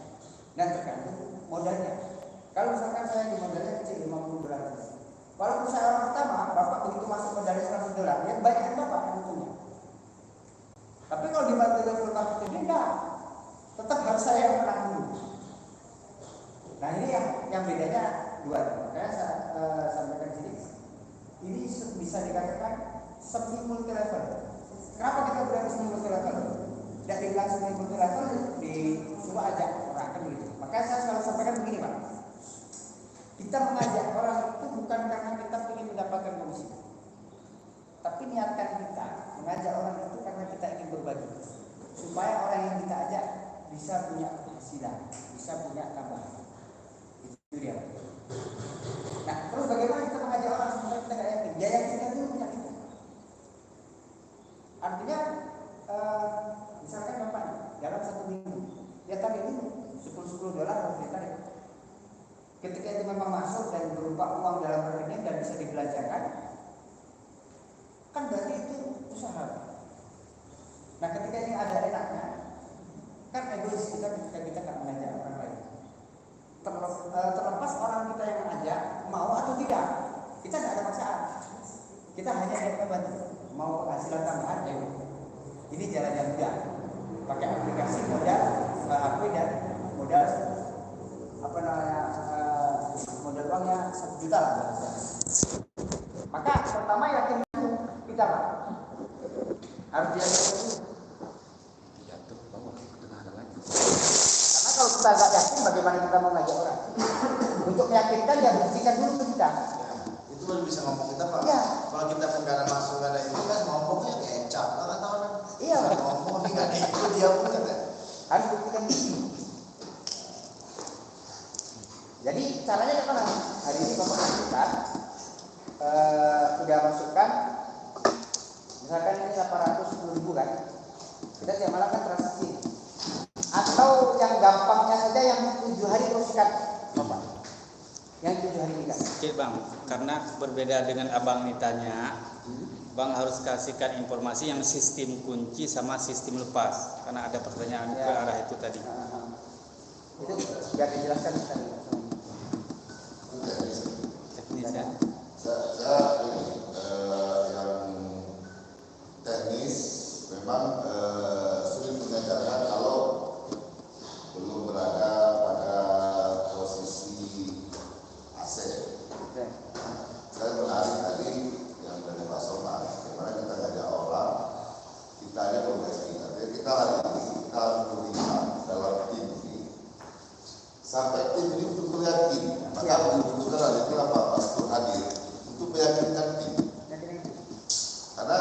dan tergantung modalnya. Kalau misalkan saya di modalnya kecil $50, walaupun saya orang pertama, bapak begitu masuk modalnya $100, ya banyak bapak yang untungnya. Tapi kalau di multilevel marketing enggak, tetap harus saya yang menang dulu. Nah ini yang bedanya dua. Makanya saya sampaikan sini, ini bisa dikatakan semi multilevel. Kenapa kita bilang semi multilevel? Tidak dibilang semi multilevel, disuruh ajak orang kan begitu. Makanya saya selalu sampaikan begini Pak. Kita mengajak orang itu bukan karena kita ingin mendapatkan komisi, tapi niatkan kita mengajak orang itu karena kita ingin berbagi, supaya orang yang kita ajak bisa punya penghasilan, bisa punya tambahan. Itu dia. Nah, terus bagaimana kita mengajak orang supaya kita nggak yakin? Ya yakinkan dulu punya kita. Artinya, misalkan bapak dalam 1 minggu, dia tarik dulu $10 harus ditarik. Ketika itu memang masuk dan berupa uang dalam rekening dan bisa dibelanjakan, kan berarti itu usaha. Nah ketika ini ada enaknya, kan egois kita ketika kita nggak mengajak orang lain. Terlepas orang kita yang mengajak mau atau tidak, kita nggak ada paksaan. Kita hanya ingin membantu. Mau penghasilan tambahan, ya ini jalan yang mudah. Pakai aplikasi modal HP dan modal modal uangnya 1 juta lah. Maka pertama yakin kita Pak. Harus diajarkan dulu. Karena kalau kita nggak yakin, bagaimana kita mau ngajak orang? Untuk meyakinkan ya buktikan dulu ke kita. Itu baru bisa ngomong kita Pak. Ya. Kalau kita pun gak ada maksud, gak ada itu kan ngomongnya kecap, nggak tahu kan? Iya. Ngomong nggak ada itu dia pun kan. Harus buktikan dulu. Jadi caranya gimana? Hari ini Bapak masukkan, sudah masukkan, misalkan ini 810.000 kan, kita tiap malam kan transaksi. Atau yang gampangnya saja yang 7 hari terus sikat, Bapak. Yang 7 hari nikah. Oke Bang, karena berbeda dengan Abang ditanya, Bang harus kasihkan informasi yang sistem kunci sama sistem lepas, karena ada pertanyaan ke arah itu tadi. Itu biar dijelaskan tadi. Teknis ya. Saya yang teknis memang sulit mengajarkan kalau belum berada pada posisi aset. Saya menarik tadi yang dari Pak Somad, bagaimana kita ngajak orang, kita ada progresi. Kita hari ini kita harus melihat dalam tim ini sampai tim ini untuk meyakin. Maka dibutuhkan ada itulah Pak Pastor hadir untuk meyakinkan tim. Karena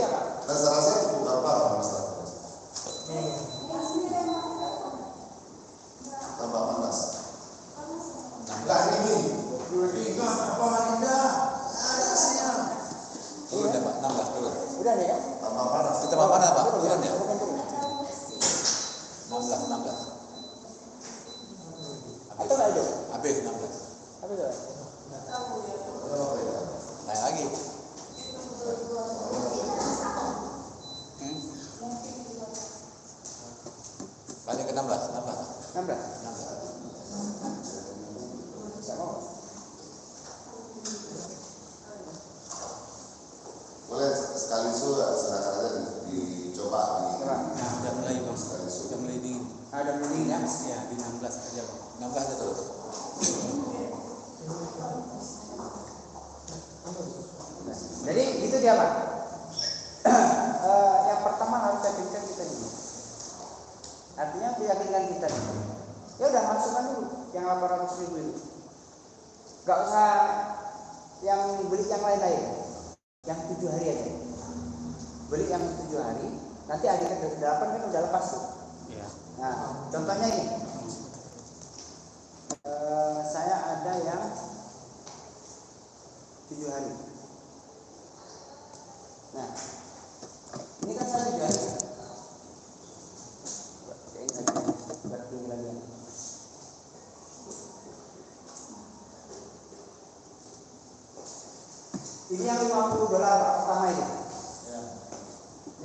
apa? Rasa-rasa cukup berapa masalah? Tambah panas. Enggak ini. Ini apa Marinda? Ada hasilnya. Turun ya Pak, 16 turun. Udah nih ya? Tambah panas. Kita mana Pak? Turun ya? Bukan turun. 16. Atau nggak itu? Habis 16. Apa itu? Naik lagi. Balik ke 16. 16. 16. Nggak mau. Boleh sekali silakan aja dicoba di Coba. Nah, udah mulai bang, sekali udah mulai dingin. Ada bunyi ya? Ya di 16 aja bang. 16 aja terus. Jadi itu dia Pak. Yang pertama harus yakinkan kita dulu. Artinya meyakinkan kita dulu. Ya udah masukkan dulu yang 800.000 itu. Gak usah yang beli yang lain-lain. Yang 7 hari aja. Beli yang 7 hari. Nanti adik ke 8 kan udah lepas tuh. Iya. Nah, contohnya ini. Saya ada yang 7 hari. Nah, ini kan saya 7 hari. Berarti lagi. Ini yang $50 Pak, pertama ini. Ya.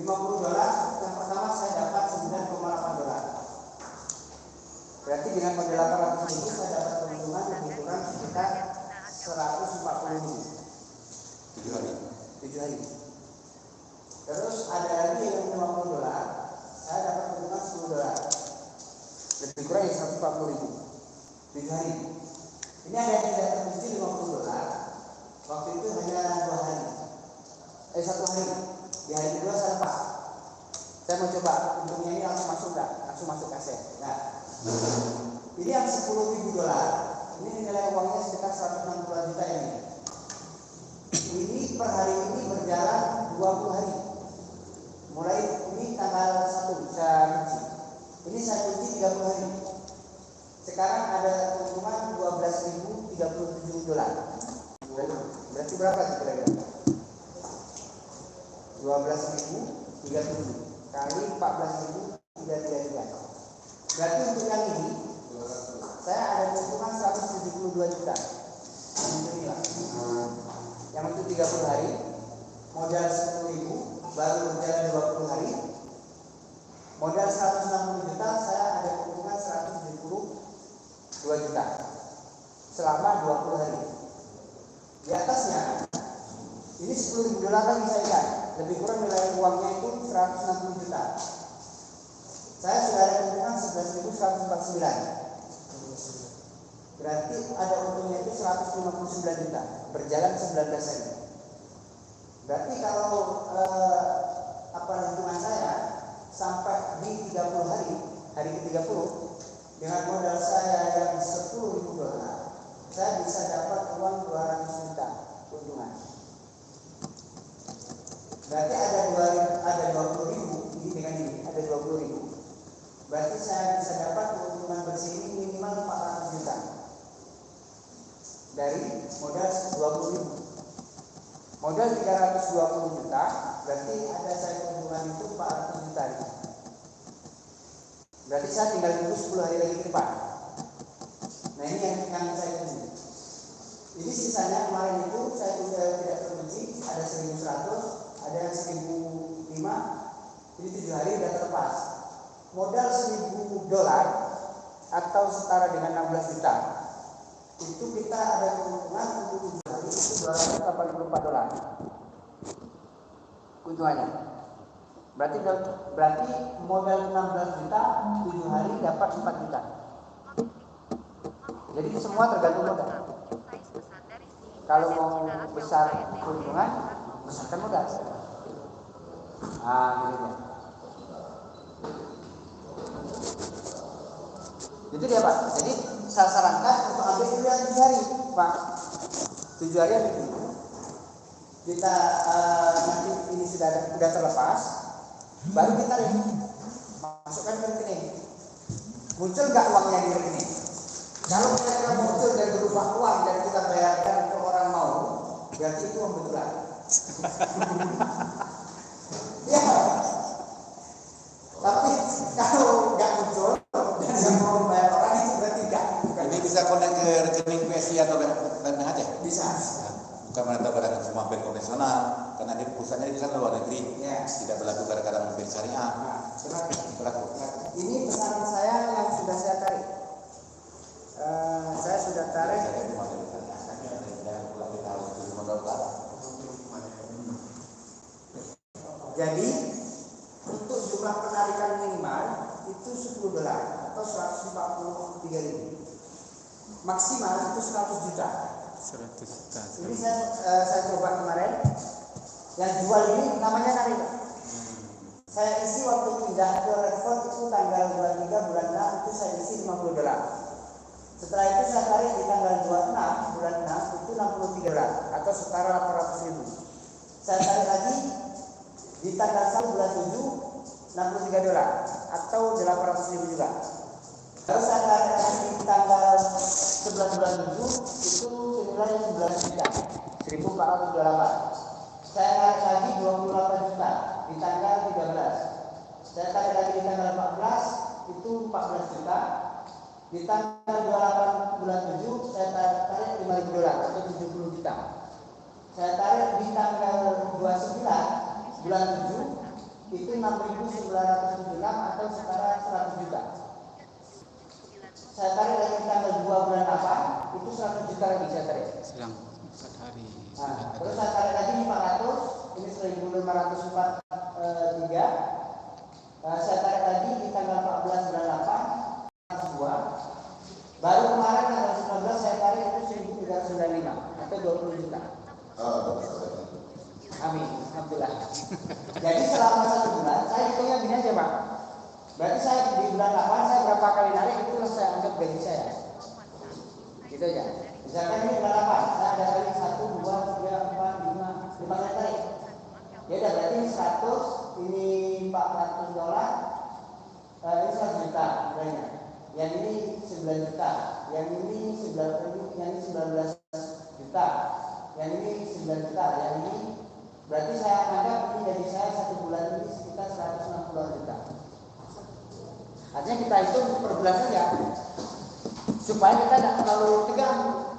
$50 yang pertama saya dapat $9,8. Berarti dengan modal 800.000 saya dapat keuntungan lebih kurang sekitar 140.000. 7 hari. 7 hari. Terus ada lagi yang $50, saya dapat keuntungan $10. Lebih kurang yang 140.000. 7 hari. Ini ada yang tidak terbukti $50. Waktu itu hanya 2 hari. 1 hari. Di hari kedua saya lepas. Saya mau coba untungnya ini langsung masuk nggak? Langsung masuk aset. Nah, ini yang $10.000. Ini nilai uangnya sekitar 160 juta ini. Ini per hari ini berjalan 20 hari. Mulai ini tanggal 1 saya kunci. Ini saya kunci 30 hari. Sekarang ada keuntungan $12.037. Berarti berapa kira-kira? 12.037 kali 14.333. Berarti untuk yang ini saya ada keuntungan 172 juta. Yang untuk ini lah. Yang untuk 30 hari modal 10.000 baru berjalan 20 hari. Modal 160 juta saya ada keuntungan 172 juta selama 20 hari. Di atasnya ini $10.000 lagi saya ikat. Lebih kurang nilai uangnya itu 160 juta. Saya sudah ada keuntungan 11.149. Berarti ada untungnya itu 159 juta. Berjalan 19 hari. Berarti kalau hitungan saya sampai di 30 hari, hari ke-30 dengan modal saya yang $10.000, saya bisa dapat uang 200 juta keuntungan. Berarti ada 20.000 ini dengan ini ada 20.000. Berarti saya bisa dapat keuntungan bersih ini minimal 400 juta dari modal 20.000. Modal 320 juta, berarti ada saya keuntungan itu 400 juta. Berarti saya tinggal tunggu 10 hari lagi ke depan. Nah ini yang saya kunci. Ini sisanya kemarin itu saya sudah tidak terkunci, ada 1.100. Ada yang 1.005, ini 7 hari sudah terlepas. Modal $1.000 atau setara dengan 16 juta. Itu kita ada keuntungan untuk 7 hari itu $284. Keuntungannya. Berarti modal 16 juta, 7 hari dapat 4 juta. Jadi semua tergantung modal. Kalau mau besar keuntungan, besarkan modal. Gitu. Itu dia Pak. Jadi saya sarankan untuk ambil dulu yang 7 hari Pak. 7 hari itu kita nanti ini sudah terlepas, baru kita masukkan ke rekening. Muncul nggak uangnya di rekening? Kalau kira-kira muncul dan berupa uang dan kita bayarkan ke orang mau, berarti itu uang betulan. Ya. Tapi kalau nggak muncul dan nggak mau bayar orang, itu berarti nggak. Ini bisa connect ke rekening PSI atau rekening aja? Bisa. Bukan menetapkan semua bank konvensional, karena di pusatnya itu kan luar negeri, Ya. tidak berlaku kadang-kadang bank syariah. Berlaku. Ini pesanan saya yang sudah saya tarik. Saya sudah tarik. Jadi untuk jumlah penarikan minimal itu $10 atau 143.000. Maksimal itu 100 juta. 100 juta. Ini saya coba kemarin. Yang jual ini namanya narik. Saya isi waktu pindah ke Redford itu tanggal 23 bulan 6 itu saya isi $50. Setelah itu saya tarik di tanggal 26 bulan 6 itu $63 atau setara 800.000. Saya tarik lagi di tanggal 1 bulan 7 $63 atau 800.000 juga. Lalu saya tarik lagi di tanggal 11 bulan 7 itu senilai 11 juta 1.428. Saya tarik lagi 28 juta di tanggal 13. Saya tarik lagi di tanggal 14 itu 14 juta. Di tanggal 28 bulan 7 saya tarik $5.000 atau 70 juta. Saya tarik di tanggal 29 bulan 7 itu 6.976 atau setara 100 juta. Saya tarik lagi di tanggal 2 bulan 8 itu 100 juta lagi saya tarik. Selang 4 hari. Nah, terus saya tarik lagi 400, ini 1.543. Saya tarik lagi di tanggal 14 bulan 8 2. Baru kemarin tanggal 19 saya tarik itu 1.395 atau 20 juta. Amin, alhamdulillah. Jadi selama 1 bulan saya hitungnya gini aja Pak. Berarti saya di bulan 8 saya berapa kali narik itu saya anggap gaji saya. Gitu aja. Misalkan ini bulan 8 saya ada kali 1, 2, 3, 4, 5 kali tarik. Ya udah berarti ini 100, ini $400, ini 100 juta nilainya. Yang ini 9 juta, yang ini 19 juta, yang ini 9 juta, yang ini berarti saya anggap ini gaji saya 1 bulan ini sekitar 160 juta. Artinya kita hitung per bulan saja supaya kita tidak terlalu tegang.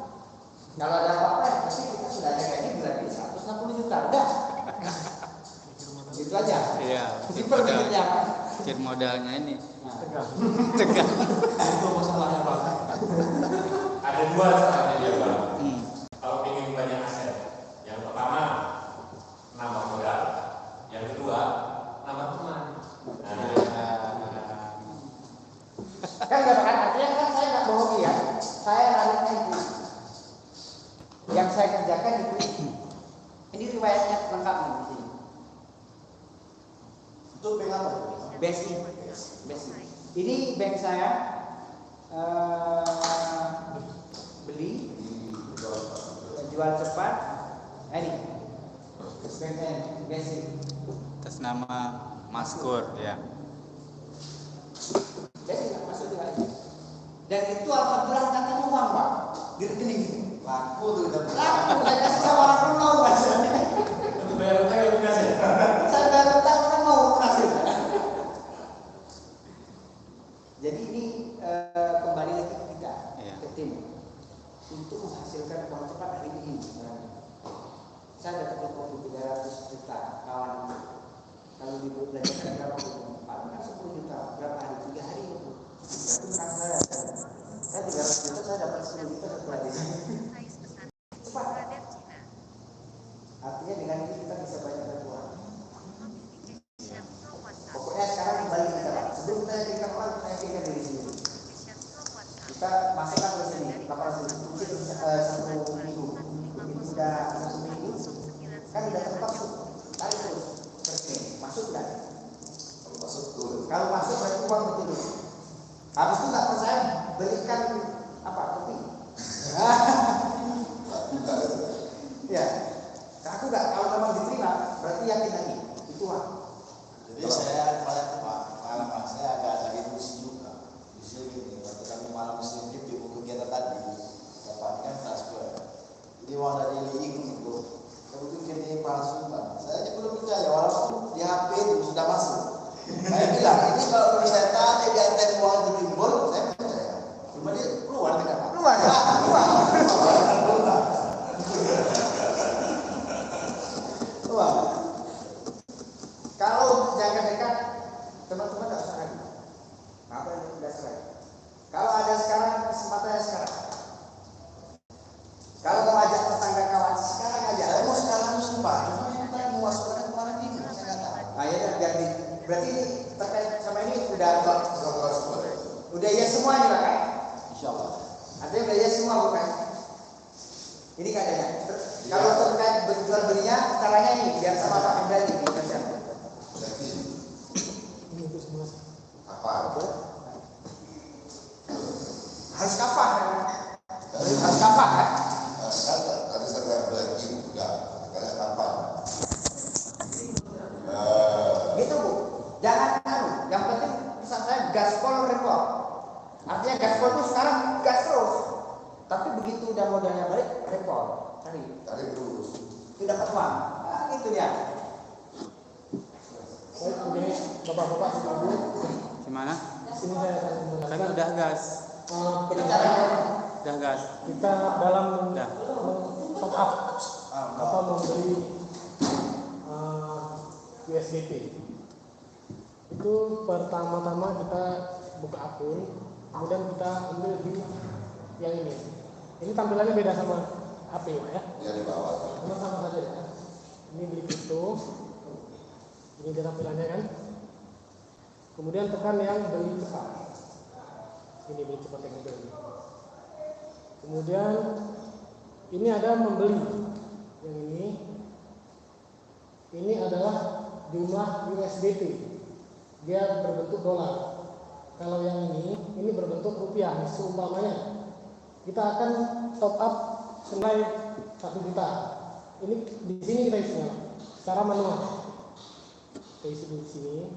Kalau ada apa-apa pasti kita sudah ada gaji bulan ini 160 juta udah. Gitu aja. Iya. Pikir modalnya ini. tegang. Itu masalahnya Pak. Ada 2 caranya dia Pak. Kalau ingin banyak aset, yang pertama nambah modal, yang kedua nambah teman. Kan gak bakal artinya kan saya nggak bohong ya. Saya nariknya itu. Yang saya kerjakan itu. Ini riwayatnya lengkap nih di sini. Itu bank apa? BSI. Ini bank saya beli, jual cepat. Ini BSI. Atas nama Maskur ya. Jadi nggak masuk juga itu. Dan itu alhamdulillah katanya uang Pak di rekening itu. Laku tuh udah Laku saya kasih sama orang mau Mas. Untuk bayar utang yang lunas ya. Saya baru tahu orang mau kasih. Jadi ini kembali lagi ke kita, ke tim untuk menghasilkan uang cepat hari ini. Saya dapat telepon 300 juta kawan. Kalau dibelanjakan berapa itu? Paling 10 juta berapa hari? 3 hari itu. Berarti menang saya. Saya 300 juta saya dapat 10 juta satu hari. Cepat. Artinya dengan ini kita bisa banyak berbuat. Pokoknya sekarang kembali kita Pak. Sebelum kita yakinkan orang, kita yakinkan diri sendiri. Kita masukkan ke sini 800 mungkin 1 minggu. Ini sudah 1 minggu. Kan udah tepat tuh. Tarik terus. Masuk enggak? Kalau masuk berarti uang betul. Habis itu nggak percaya belikan apa kopi. Ya, aku nggak kalau memang diterima berarti yakin lagi. uang. Jadi saya pengalaman saya agak emosi juga. Di sini waktu kami malam Muslim itu kegiatan tadi, dapat kan transfer. Jadi uang dari LII untuk kemudian kini palsukan. Saya aja belum percaya walaupun di HP itu sudah masuk. Saya bilang ini kalau saya tanya di ATM uang itu timbul, saya percaya. Cuma dia keluar tidak? Keluar ya? Keluar. Keluar. Kalau jaga dekat, teman-teman tidak usah lagi. Apa yang tidak usah lagi. Kalau ada sekarang, kesempatannya sekarang. Kalau mau ajak tetangga kawan, sekarang aja. Saya mau sekarang sumpah, cuma kita mau masukkan kemarin ini, saya nggak tahu. Nah, ya biar di, berarti ini terkait sama ini udah ya semua nih Pak, kan? Insya Allah. Artinya udah ya semua bukan? Ini keadaannya. Kalau terkait jual belinya, caranya ini biar sama Pak Hendra di persen. Jadi apa? Harus kafah kan? Harus kafah kan? Tadi saya belajar enggak, karena apa? Gitu Bu. Jangan yang penting pesan saya gaspol repot. Artinya gaspol itu sekarang gas terus. Tapi begitu udah modalnya balik, repot. Cari terus. tidak dapat uang. Nah, gitu ya. Baik, begini Bapak-bapak Ibu, Gimana? sini saya akan Tadi menjelaskan udah gas. perencanaan Udah gas. kita dalam Udah. top up atau membeli USDT. Itu pertama-tama kita buka akun, kemudian kita ambil di yang ini. Ini tampilannya beda sama HP ya. Dia di bawah. Sama saja ya. Ini beli kripto. Ini dia tampilannya kan. Kemudian tekan yang beli cepat. Ini beli cepat yang beli. Kemudian ini ada membeli. Yang ini adalah jumlah USDT. Dia berbentuk dolar. Kalau yang ini berbentuk rupiah. Seumpamanya kita akan top up senilai 1 juta. Ini di sini kita isi secara manual. Kita isi di sini.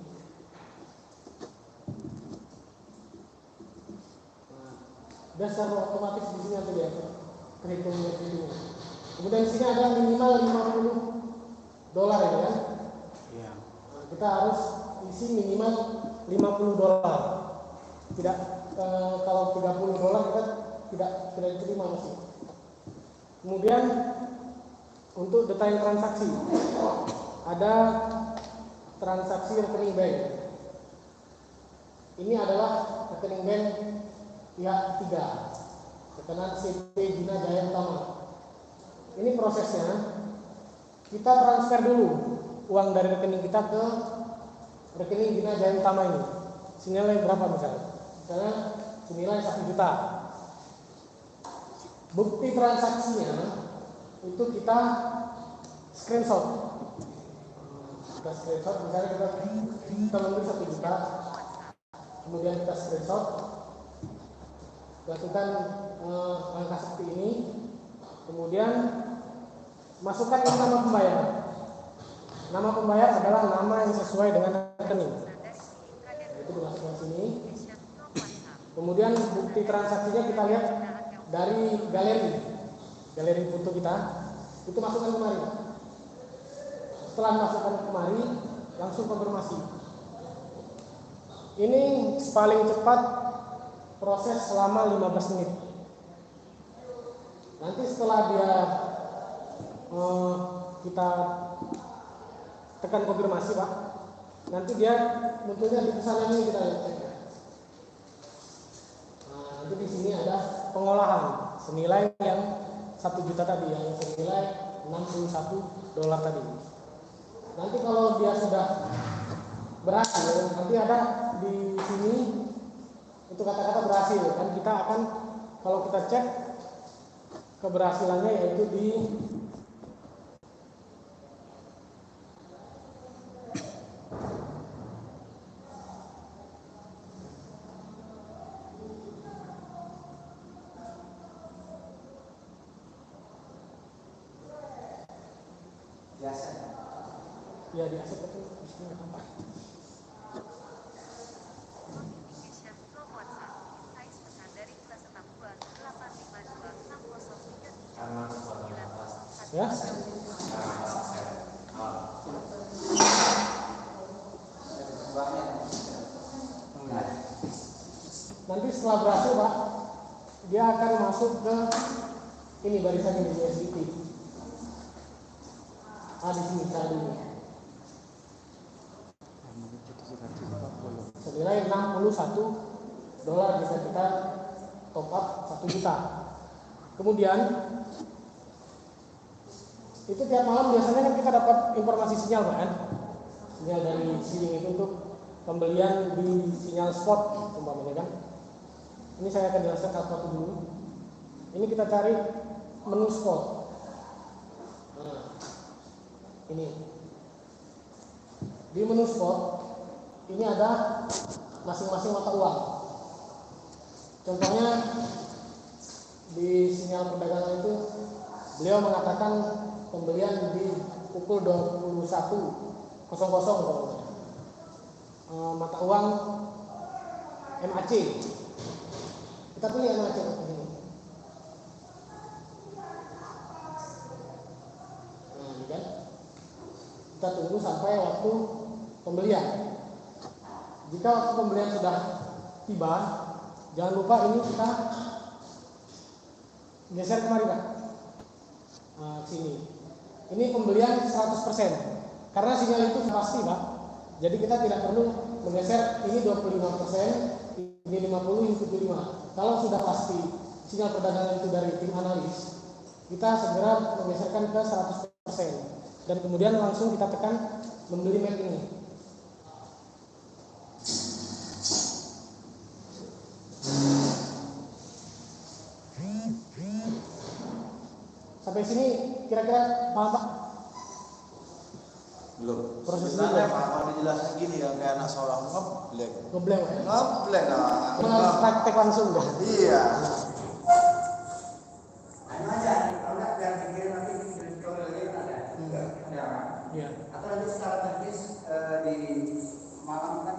Nah, dan secara otomatis di sini ada ya terhitung USDT. Kemudian di sini ada minimal $50 ya kan? Iya. Nah, kita harus isi minimal $50. Tidak kalau $30 kita tidak diterima masih. Kemudian untuk detail transaksi ada transaksi rekening bank. Ini adalah rekening bank pihak ketiga, rekening CP Dina Jaya Utama. Ini prosesnya kita transfer dulu uang dari rekening kita ke rekening Dina Jaya Utama ini. Senilai berapa misalnya? Misalnya senilai 1 juta. Bukti transaksinya itu kita screenshot. Kita screenshot, misalnya kita membeli 1 juta, kemudian kita screenshot, lakukan langkah seperti ini, kemudian masukkan ini nama pembayar. Nama pembayar adalah nama yang sesuai dengan rekening. Itu dimasukkan sini. Kemudian bukti transaksinya kita lihat dari galeri foto kita, itu masukkan kemari. Setelah masukkan kemari, langsung konfirmasi. Ini paling cepat proses selama 15 menit. Nanti setelah dia kita tekan konfirmasi Pak, nanti dia tentunya di pesanan ini kita lihat. Nanti di sini ada pengolahan senilai yang 1 juta tadi, yang senilai $61 tadi. Nanti kalau dia sudah berhasil, nanti ada di sini itu kata-kata berhasil, kan kita akan kalau kita cek keberhasilannya yaitu di biasa. Ya di aset itu isinya apa? Karena sesuatu atas. Ya. Karena atas aset. Nanti setelah berhasil Pak, dia akan masuk ke ini barisan ini USDT. Di sini saat ini. Senilai $61 bisa kita top up 1 juta. Kemudian itu tiap malam biasanya kan kita dapat informasi sinyal kan, sinyal dari sini itu untuk pembelian di sinyal spot umpamanya kan. Ini saya akan jelaskan satu-satu dulu. Ini kita cari menu spot. Nah, ini di menu spot ini ada masing-masing mata uang. Contohnya di sinyal perdagangan itu beliau mengatakan pembelian di pukul 21.00 mata uang MAC. Kita pilih MAC ini. Nah, ini kan. Kita tunggu sampai waktu pembelian. Jika waktu pembelian sudah tiba, jangan lupa ini kita geser kemari Pak. Sini. Ini pembelian 100%. Karena sinyal itu pasti Pak. Jadi kita tidak perlu menggeser ini 25%, ini 50, ini 75. Kalau sudah pasti sinyal perdagangan itu dari tim analis, kita segera menggeserkan ke 100%. Dan kemudian langsung kita tekan membeli map ini. Sampai sini kira-kira paham Pak? Belum. Proses Sebenarnya dulu. Pak, kalau dijelasin gini ya kayak anak seorang ngeblank. Ngeblank ya? Ngeblank Harus praktek langsung kan? Iya.